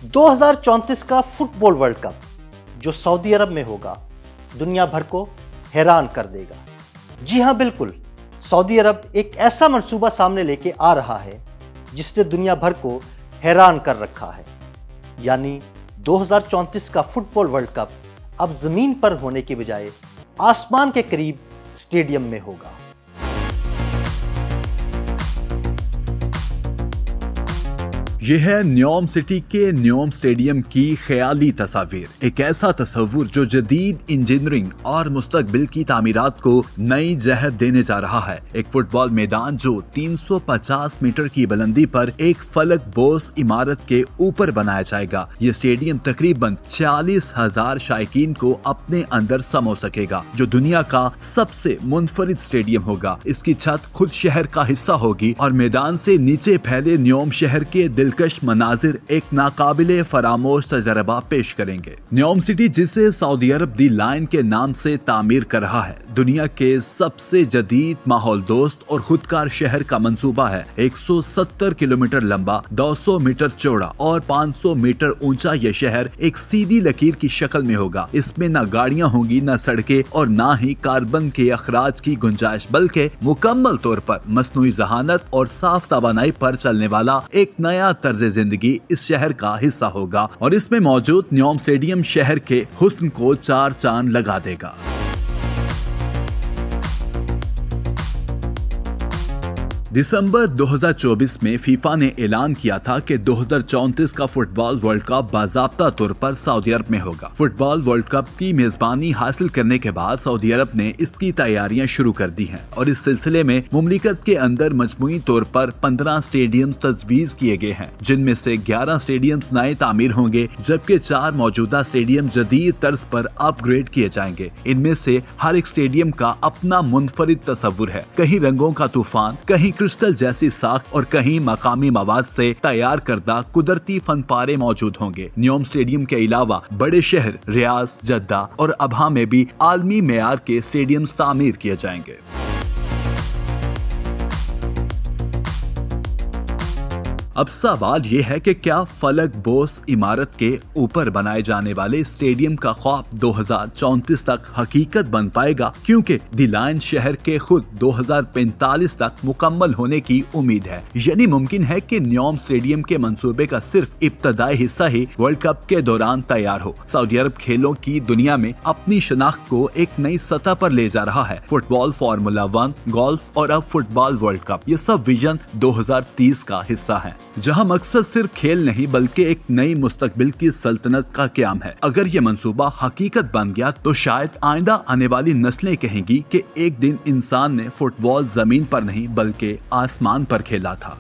2034 का football world cup जो Saudi अरब में होगा दुनिया भर को हैरान कर देगा। जी हां, बिल्कुल, सऊदी अरब एक ऐसा मंसूबा सामने लेके आ रहा है जिसने दुनिया भर को हैरान कर रखा है। यानी 2034 का फुटबॉल वर्ल्ड कप अब जमीन पर होने के बजाय आसमान के करीब स्टेडियम में होगा। यह है न्योम सिटी के न्योम स्टेडियम की ख्याली तस्वीर। एक ऐसा तस्वुर जो जदीद इंजीनियरिंग और मुस्तकबिल की तामीरात को नई जहत देने जा रहा है। एक फुटबॉल मैदान जो 350 मीटर की बुलंदी पर एक फलक बोस इमारत के ऊपर बनाया जाएगा। ये स्टेडियम तकरीबन 40,000 शायकीन को अपने अंदर समो सकेगा, जो दुनिया का सबसे मुनफरिद स्टेडियम होगा। इसकी छत खुद शहर का हिस्सा होगी और मैदान से नीचे फैले न्योम शहर के दिलकश मनाजिर एक नाकाबिले फरामोश तजर्बा पेश करेंगे। न्योम सिटी, जिसे सऊदी अरब दी लाइन के नाम से तामीर कर रहा है, दुनिया के सबसे जदीद माहौल दोस्त और खुदकार शहर का मंसूबा है। 170 किलोमीटर लंबा, 200 मीटर चौड़ा और 500 मीटर ऊंचा यह शहर एक सीधी लकीर की शक्ल में होगा। इसमें न गाड़ियां होंगी, न सड़कें और न ही कार्बन के अखराज की गुंजाइश, बल्कि मुकम्मल तौर पर मसनूई जहानत और साफ तवानाई पर चलने वाला एक नया तर्ज जिंदगी इस शहर का हिस्सा होगा। और इसमें मौजूद न्योम स्टेडियम शहर के हुस्न को 4 चांद लगा देगा। दिसंबर 2024 में फीफा ने ऐलान किया था कि 2034 का फुटबॉल वर्ल्ड कप बाज़ाब्ता तौर पर सऊदी अरब में होगा। फुटबॉल वर्ल्ड कप की मेजबानी हासिल करने के बाद सऊदी अरब ने इसकी तैयारियां शुरू कर दी हैं और इस सिलसिले में मुमलिकत के अंदर मजमूई तौर पर 15 स्टेडियम तजवीज किए गए हैं, जिनमें से 11 स्टेडियम नए तामीर होंगे, जबकि 4 मौजूदा स्टेडियम जदीद तर्ज पर अपग्रेड किए जाएंगे। इनमें से हर एक स्टेडियम का अपना मुनफरिद तस्वुर है। कहीं रंगों का तूफान, कहीं क्रिस्टल जैसी साख और कहीं मकामी मवाद से तैयार करदा कुदरती फनपारे मौजूद होंगे। न्योम स्टेडियम के अलावा बड़े शहर रियाद, जद्दा और अबहा में भी आलमी मेयार के स्टेडियम्स तामीर किए जाएंगे। अब सवाल ये है कि क्या फलक बोस इमारत के ऊपर बनाए जाने वाले स्टेडियम का ख्वाब 2034 तक हकीकत बन पाएगा, क्योंकि दी लाइन शहर के खुद 2045 तक मुकम्मल होने की उम्मीद है। यानी मुमकिन है कि न्योम स्टेडियम के मंसूबे का सिर्फ इब्तदाई हिस्सा ही वर्ल्ड कप के दौरान तैयार हो। सऊदी अरब खेलों की दुनिया में अपनी शनाख्त को एक नई सतह पर ले जा रहा है। फुटबॉल, फार्मूला 1, गोल्फ और अब फुटबॉल वर्ल्ड कप, ये सब विजन 2030 का हिस्सा है, जहां मकसद सिर्फ खेल नहीं बल्कि एक नई मुस्तकबिल की सल्तनत का क़याम है। अगर ये मंसूबा हकीकत बन गया तो शायद आइंदा आने वाली नस्लें कहेंगी कि एक दिन इंसान ने फुटबॉल जमीन पर नहीं बल्कि आसमान पर खेला था।